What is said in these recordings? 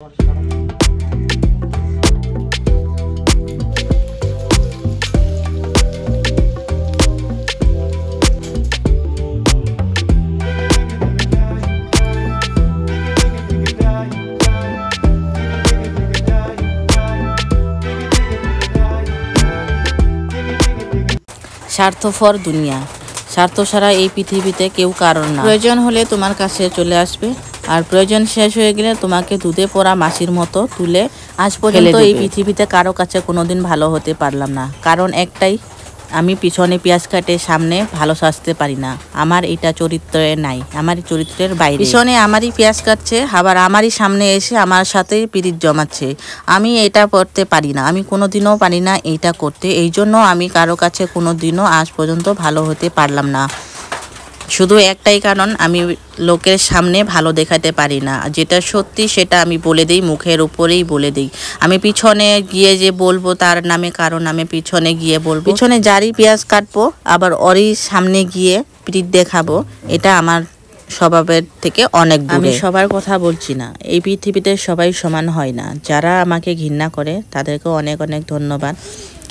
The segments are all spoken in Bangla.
স্বার্থপর দুনিয়া, স্বার্থ ছাড়া এই পৃথিবীতে কেউ কারণ না। প্রয়োজন হলে তোমার কাছে চলে আসবে, আর প্রয়োজন শেষ হয়ে গেলে তোমাকে দুধে পড়া মাছির মতো তুলে আজ পর্যন্ত এই পৃথিবীতে কারো কাছে কোনোদিন ভালো হতে পারলাম না। কারণ একটাই, আমি পিছনে পেঁয়াজ কাটে সামনে ভালো সাজতে পারি না। আমার এটা চরিত্রে নাই, আমার চরিত্রের বাইরে। পিছনে আমারই পেঁয়াজ কাটছে, আবার আমারই সামনে এসে আমার সাথেই পিরিত জমাচ্ছে। আমি এটা করতে পারি না, আমি কোনোদিনও পারি না এইটা করতে। এই জন্য আমি কারো কাছে কোনোদিনও আজ পর্যন্ত ভালো হতে পারলাম না। শুধু একটাই কারণ, আমি লোকের সামনে ভালো দেখাতে পারি না। যেটা সত্যি সেটা আমি বলে দিই, মুখের উপরেই বলে দিই। আমি পিছনে গিয়ে যে বলবো তার নামে, কারণ আমি পিছনে গিয়ে বলবো, পিছনে যারই পেঁয়াজ কাটবো আবার ওরই সামনে গিয়ে পিঠ দেখাবো, এটা আমার স্বভাবের থেকে অনেক দূরে। আমি সবার কথা বলছি না, এই পৃথিবীতে সবাই সমান হয় না। যারা আমাকে ঘৃণা করে তাদেরকেও অনেক অনেক ধন্যবাদ।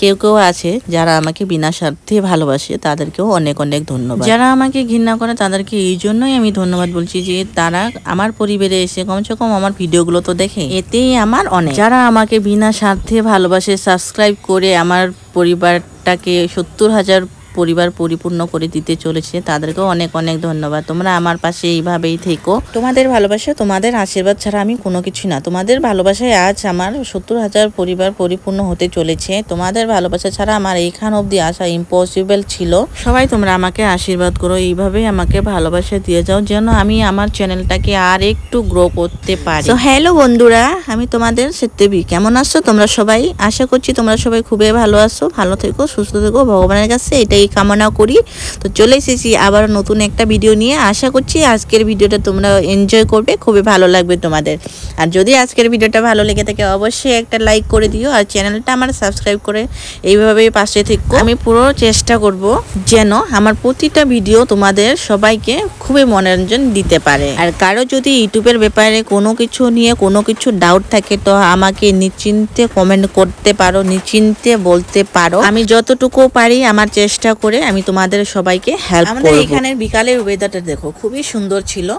কেউ কেউ আছে যারা আমাকে বিনা স্বার্থে ভালোবাসে, তাদেরকেও অনেক অনেক ধন্যবাদ। যারা আমাকে ঘৃণা করে তাদেরকে এই জন্যই আমি ধন্যবাদ বলছি যে তারা আমার পরিবারে এসে কমসে কম আমার ভিডিওগুলো তো দেখে, এতেই আমার অনেক। যারা আমাকে বিনা স্বার্থে ভালোবাসে, সাবস্ক্রাইব করে আমার পরিবারটাকে 70,000 পরিবার পরিপূর্ণ করে দিতে চলেছে, তাদেরকেও অনেক অনেক ধন্যবাদ। তোমরা আমার পাশে এইভাবেই থেকো। তোমাদের ভালোবাসা, তোমাদের আশীর্বাদ ছাড়া আমি কোনো কিছু না। তোমাদের ভালোবাসায় আজ আমার 70,000 পরিবার পরিপূর্ণ হতে চলেছে। তোমাদের ভালোবাসা ছাড়া আমার এইখান অবধি আসা ইম্পসিবল ছিল। সবাই তোমরা আমাকে আশীর্বাদ করো, এইভাবেই আমাকে ভালোবাসা দিয়ে যাও, যেন আমি আমার চ্যানেলটাকে আর একটু গ্রো করতে পারি। তো হ্যালো বন্ধুরা, আমি তোমাদের সেতেবি। কেমন আছো তোমরা সবাই? আশা করছি তোমরা সবাই খুবই ভালো আছো। ভালো থেকো, সুস্থ থেকো, ভগবানের কাছে এটাই কামনা করি। তো চলে এসেছি আবার নতুন একটা ভিডিও নিয়ে। আশা করছি আজকের ভিডিওটা তোমরা এনজয় করবে, খুবই ভালো লাগবে তোমাদের। আর যদি আজকের ভিডিওটা ভালো লেগে থাকে অবশ্যই একটা লাইক করে দিও, আর চ্যানেলটা আমার সাবস্ক্রাইব করে এইভাবেই পাশে থেকো। আমি পুরো চেষ্টা করব যেন আমার প্রতিটা ভিডিও তোমাদের সবাইকে খুবই মনোরঞ্জন দিতে পারে। আর কারো যদি ইউটিউবের ব্যাপারে কোনো কিছু নিয়ে কোনো কিছু ডাউট থাকে তো আমাকে নিশ্চিন্তে কমেন্ট করতে পারো, নিশ্চিন্তে বলতে পারো। আমি যতটুকু পারি আমার চেষ্টা করে আমি তোমাদের সবাইকে হেল্প করব। আমাদের এখানের বিকালের ওয়েদারটা দেখো, খুবই সুন্দর ছিল,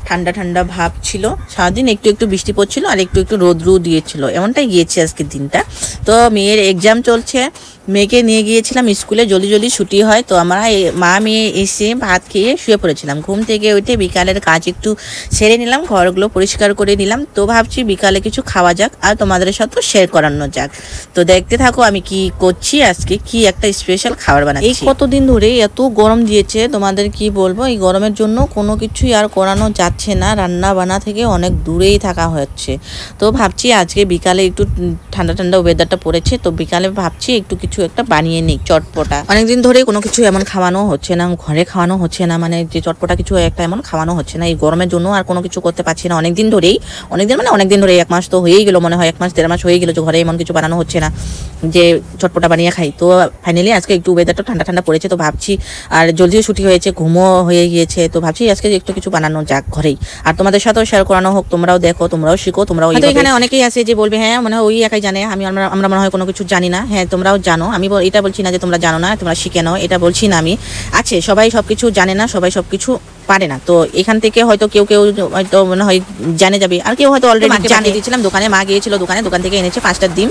ঠান্ডা ঠান্ডা ভাব ছিল। সারাদিন একটু একটু বৃষ্টি পড়ছিল আর একটু একটু রোদ্রু দিয়েছিল, এমনটাই গিয়েছে আজকের দিনটা। তো মেয়ের এক্সাম চলছে, মেয়েকে নিয়ে গিয়েছিলাম স্কুলে, জলদি জলদি ছুটি হয়। তো আমরা মা মেয়ে এসে ভাত খেয়ে শুয়ে পড়েছিলাম। ঘুম থেকে উঠে বিকালের কাজ একটু সেরে নিলাম, ঘরগুলো পরিষ্কার করে নিলাম। তো ভাবছি বিকালে কিছু খাওয়া যাক আর তোমাদের সাথে শেয়ার করানো যাক। তো দেখতে থাকো আমি কি করছি, আজকে কি একটা স্পেশাল খাবার বানাচ্ছি। এই কতদিন ধরে এত গরম দিয়েছে, তোমাদের কি বলবো। এই গরমের জন্য কোনো কিছুই আর করানো যাচ্ছে না, রান্না বান্না থেকে অনেক দূরেই থাকা হচ্ছে। তো ভাবছি আজকে বিকালে একটু ঠান্ডা ঠান্ডা ওয়েদারটা পড়েছে, তো বিকালে ভাবছি একটু কিছু একটা বানিয়ে নিই চটপটা। অনেকদিন ধরে কোনো কিছু এমন খাওয়ানো হচ্ছে না, ঘরে খাওয়ানো হচ্ছে না, মানে যে চটপটা কিছু একটা এমন খাওয়ানো হচ্ছে না। এই গরমের জন্য আর কোনো কিছু করতে পারছি না অনেকদিন ধরেই। অনেকদিন ধরে 1 মাস তো হয়েই গেল, মনে হয় 1 মাস 1.5 মাস হয়ে গেল যে ঘরে এমন কিছু বানানো হচ্ছে না যে চটপটা বানিয়ে খাই। তো ফাইনালি আজকে একটু ওয়েদারটা ঠান্ডা ঠান্ডা পড়েছে, তো ভাবছি, আর জলদিও ছুটি হয়েছে, ঘুমও হয়ে গিয়েছে, তো ভাবছি আজকে একটু কিছু বানানো যাক ঘরেই, আর তোমাদের সাথেও শেয়ার করানো হোক। তোমরাও দেখো, তোমরাও শিখো, তোমরাও। এখানে অনেকেই আছে যে বলবে হ্যাঁ মনে হয় ওই একাই জানে, আমরা মনে হয় কোনো কিছু জানি না। হ্যাঁ তোমরাও জানো, আমি এটা বলছি না যে তোমরা জানো না, তোমরা শিখে নাও, এটা বলছি না আমি। আছে, সবাই সবকিছু জানে না, সবাই সবকিছু পারে না। তো এখান থেকে হয়তো কেউ কেউ হয়তো মনে হয় জানে যাবে, আর কেউ হয়তো অলরেডি জানিয়ে দিয়েছিলাম। দোকানে মা গিয়েছিল, দোকান থেকে এনেছে 5টা ডিম।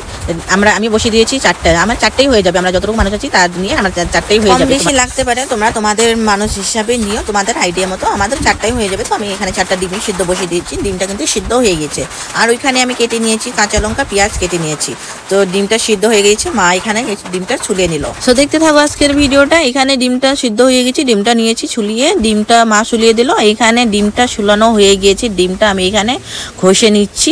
আমি বসিয়ে দিয়েছি 4টা, আমার 4টাই হয়ে যাবে। আমরা যতটুকু মানুষ আছি তার নিয়ে আমার 4টাই হয়ে যাবে। বেশি লাগতে পারে, তোমরা তোমাদের মানুষ হিসাবে নিও, তোমাদের আইডিয়া মতো। আমাদের 4টাই হয়ে যাবে। তো আমি এখানে 4টা ডিমই সিদ্ধ বসিয়ে দিয়েছি। ডিমটা কিন্তু সিদ্ধ হয়ে গেছে। আর ওইখানে আমি কেটে নিয়েছি কাঁচা লঙ্কা, পেঁয়াজ কেটে নিয়েছি। তো ডিমটা সিদ্ধ হয়ে গেছে, মা এখানে ডিমটা ছুলিয়ে নিল। তো দেখতে থাকো আজকের ভিডিওটা। এখানে ডিমটা সিদ্ধ হয়ে গেছে, ডিমটা নিয়েছি ছুলিয়ে, ডিমটা মা ছুলিয়ে দিল। এখানে ডিমটা ছুলানো হয়ে গিয়েছে, ডিমটা আমি এখানে ঘষে নিচ্ছি।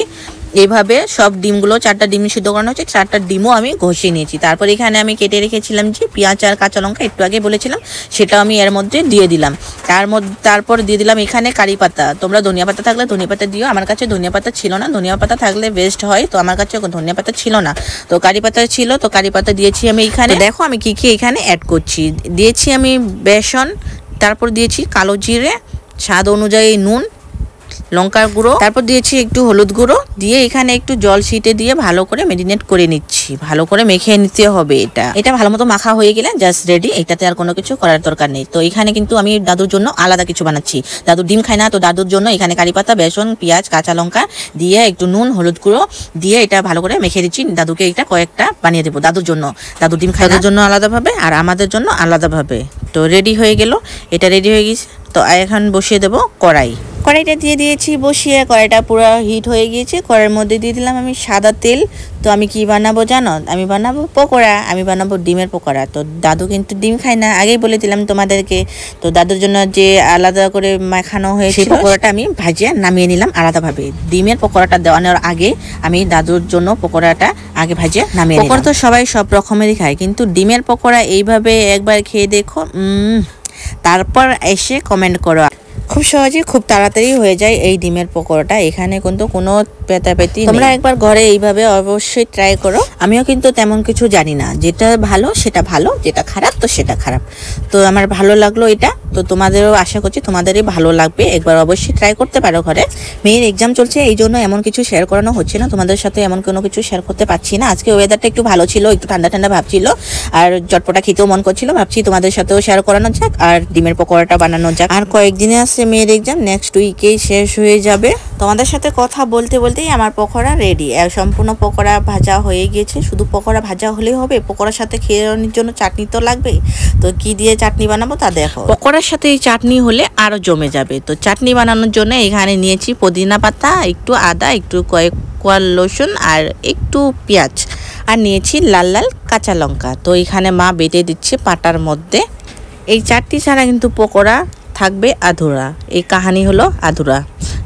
এইভাবে সব ডিমগুলো, 4টা ডিম সিদ্ধ করানো হচ্ছে, 4টা ডিমও আমি ঘষে নিয়েছি। তারপর এখানে আমি কেটে রেখেছিলাম যে পেঁয়াজ আর কাঁচা লঙ্কা, একটু আগে বলেছিলাম, সেটাও আমি এর মধ্যে দিয়ে দিলাম। তারপর দিয়ে দিলাম এখানে কারি পাতা। তোমরা ধনিয়া পাতা থাকলে ধনিয়া পাতা দিও, আমার কাছে ধনিয়া পাতা ছিল না। ধনিয়া পাতা থাকলে বেস্ট হয়, তো আমার কাছে ধনিয়া পাতা ছিল না, তো কারি পাতা ছিল, তো কারি পাতা দিয়েছি আমি এখানে। দেখো আমি কি কি এখানে অ্যাড করছি। দিয়েছি আমি বেসন, তারপর দিয়েছি কালো জিরে, স্বাদ অনুযায়ী নুন, লঙ্কার গুঁড়ো, তারপর দিয়েছি একটু হলুদ গুঁড়ো, দিয়ে এখানে একটু জল ছিটে দিয়ে ভালো করে মেরিনেট করে নিচ্ছি। ভালো করে মেখে নিতে হবে। এটা ভালো মতো মাখা হয়ে গেলে জাস্ট রেডি। এটাতে আর কোনো কিছু করার দরকার নেই। তো এখানে কিন্তু আমি দাদুর জন্য আলাদা কিছু বানাচ্ছি। দাদুর ডিম খায় না, তো দাদুর জন্য এখানে কারি পাতা, বেসন, পেঁয়াজ, কাঁচা লঙ্কা দিয়ে একটু নুন, হলুদ গুঁড়ো দিয়ে এটা ভালো করে মেখে দিচ্ছি। দাদুকে এটা কয়েকটা বানিয়ে দেবো দাদুর জন্য। দাদুর ডিম খায় জন্য আলাদাভাবে আর আমাদের জন্য আলাদাভাবে। তো রেডি হয়ে গেল, এটা রেডি হয়ে গেছে। তো এখন বসিয়ে দেবো কড়াইটা দিয়ে দিয়েছি বসিয়ে। কড়াইটা পুরো হিট হয়ে গিয়েছে। কড়াইয়ের মধ্যে দিয়ে দিলাম আমি সাদা তেল। তো আমি কি বানাবো জানো? আমি বানাবো পকোড়া। আমি বানাবো ডিমের পকোড়া। তো দাদু কিন্তু ডিম খায় না, আগেই বলে দিলাম তোমাদেরকে। তো দাদুর জন্য যে আলাদা করে মাখানো হয়েছে সেই পকোড়াটা আমি ভাজিয়ে নামিয়ে নিলাম আলাদাভাবে। ডিমের পকোড়াটা দেওয়ানোর আগে আমি দাদুর জন্য পকোড়াটা আগে ভাজিয়ে নামিয়ে নিলাম। পকোড়া তো সবাই সব রকমেরই খায়, কিন্তু ডিমের পকোড়া এইভাবে একবার খেয়ে দেখো, তারপর এসে কমেন্ট করো। খুব সহজেই খুব তাড়াতাড়ি হয়ে যায় এই ডিমের পকোড়াটা। এখানে কিন্তু কোনো পেতাপেতি, তোমরা একবার ঘরে এইভাবে অবশ্যই ট্রাই করো। আমিও কিন্তু তেমন কিছু জানি না, যেটা ভালো সেটা ভালো, যেটা খারাপ তো সেটা খারাপ। তো আমার ভালো লাগলো এটা। তো তোমাদেরও আশা করছি তোমাদেরই ভালো লাগবে। একবার অবশ্যই ট্রাই করতে পারো ঘরে। মেয়ের এক্সাম চলছে, এই জন্য এমন কিছু শেয়ার করানো হচ্ছে না তোমাদের সাথে, এমন কোনো কিছু শেয়ার করতে পারছি না। আজকে ওয়েদারটা একটু ভালো ছিল, একটু ঠান্ডা ঠান্ডা ভাবছিল আর চটপটা খেতেও মন করছিল। ভাবছি তোমাদের সাথেও শেয়ার করানো যাক আর ডিমের পকোড়াটা বানানো যাক। আর কয়েকদিনে আছে মেয়ের এক্সাম, নেক্সট উইকেই শেষ হয়ে যাবে। তোমাদের সাথে কথা বলতে বলতেই আমার পকোড়া রেডি। সম্পূর্ণ পকোড়া ভাজা হয়ে গিয়েছে। শুধু পকোড়া ভাজা হলেই হবে? পকোড়ার সাথে খেয়ানোর জন্য চাটনি তো লাগবে। তো কি দিয়ে চাটনি বানাবো তা দেখো। পকোড়ার সাথে এই চাটনি হলে আরো জমে যাবে। তো চাটনি বানানোর জন্য এখানে নিয়েছি পুদিনা পাতা, একটু আদা, একটু কয়েক কোয়া রসুন আর একটু পেঁয়াজ, আর নিয়েছি লাল লাল কাঁচা লঙ্কা। তো এখানে মা বেটে দিচ্ছে পাটার মধ্যে। এই চাটনি ছাড়া কিন্তু পকোড়া থাকবে আধুরা। এই কাহানি হলো আধুরা।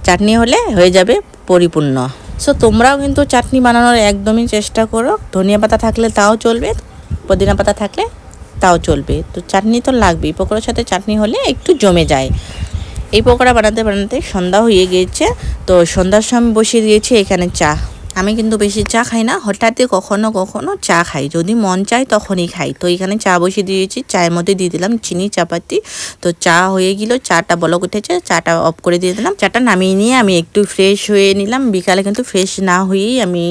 চাটনি হলে হয়ে যাবে পরিপূর্ণ। সো তোমরাও কিন্তু চাটনি বানানোর একদমই চেষ্টা করো। ধনিয়া পাতা থাকলে তাও চলবে, পুদিনা পাতা থাকলে তাও চলবে। তো চাটনি তো লাগবেই, পকোড়ার সাথে চাটনি হলে একটু জমে যায়। এই পকোড়া বানাতে বানাতে সন্ধ্যা হয়ে গিয়েছে। তো সন্ধ্যার সময় বসিয়ে দিয়েছি এখানে চা। আমি কিন্তু বেশি চা খাই না, হঠাৎই কখনো কখনো চা খাই, যদি মন চায় তখনই খাই। তো এখানে চা বসিয়ে দিয়েছি, চায়ের মধ্যে দিয়ে দিলাম চিনি, চাপাতি। তো চা হয়ে গেল, চাটা বলক উঠেছে, চাটা অফ করে দিয়ে দিলাম। চাটা নামিয়ে নিয়ে আমি একটু ফ্রেশ হয়ে নিলাম। বিকালে কিন্তু ফ্রেশ না হয়েই আমি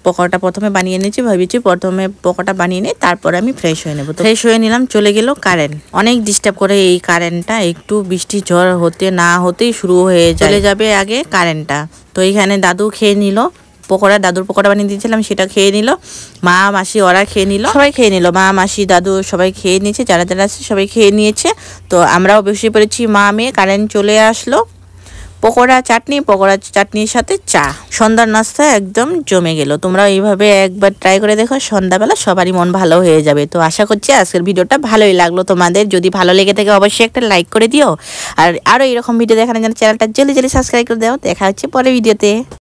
পকোড়াটা প্রথমে বানিয়ে নিয়েছি। ভেবেছি প্রথমে পকোড়া বানিয়ে নিই, তারপরে আমি ফ্রেশ হয়ে নেবো। তো ফ্রেশ হয়ে নিলাম। চলে গেল কারেন্ট। অনেক ডিস্টার্ব করে এই কারেন্টটা। একটু বৃষ্টি ঝড় হতে না হতেই শুরু হয়ে চলে যাবে আগে কারেন্টটা। তো এইখানে দাদু খেয়ে নিল পকোড়া। দাদুর পকোড়া বানিয়ে দিয়েছিলাম, সেটা খেয়ে নিল। মা মাসি ওরা খেয়ে নিল, সবাই খেয়ে নিল। মা মাসি দাদু সবাই খেয়ে নিয়েছে, যারা যারা আছে সবাই খেয়ে নিয়েছে। তো আমরাও বসে পড়েছি মা মেয়ে। কারেন্ট চলে আসলো। পকোড়া চাটনির সাথে চা, সন্ধ্যার নাস্তা একদম জমে গেল। তোমরা এইভাবে একবার ট্রাই করে দেখো, সন্ধ্যাবেলা সবারই মন ভালো হয়ে যাবে। তো আশা করছি আজকের ভিডিওটা ভালোই লাগলো তোমাদের। যদি ভালো লেগে থাকে অবশ্যই একটা লাইক করে দিও। আর আরো এরকম ভিডিও দেখানোর জন্য চ্যানেলটা জলদি সাবস্ক্রাইব করে দাও। দেখা হচ্ছে পরের ভিডিওতে।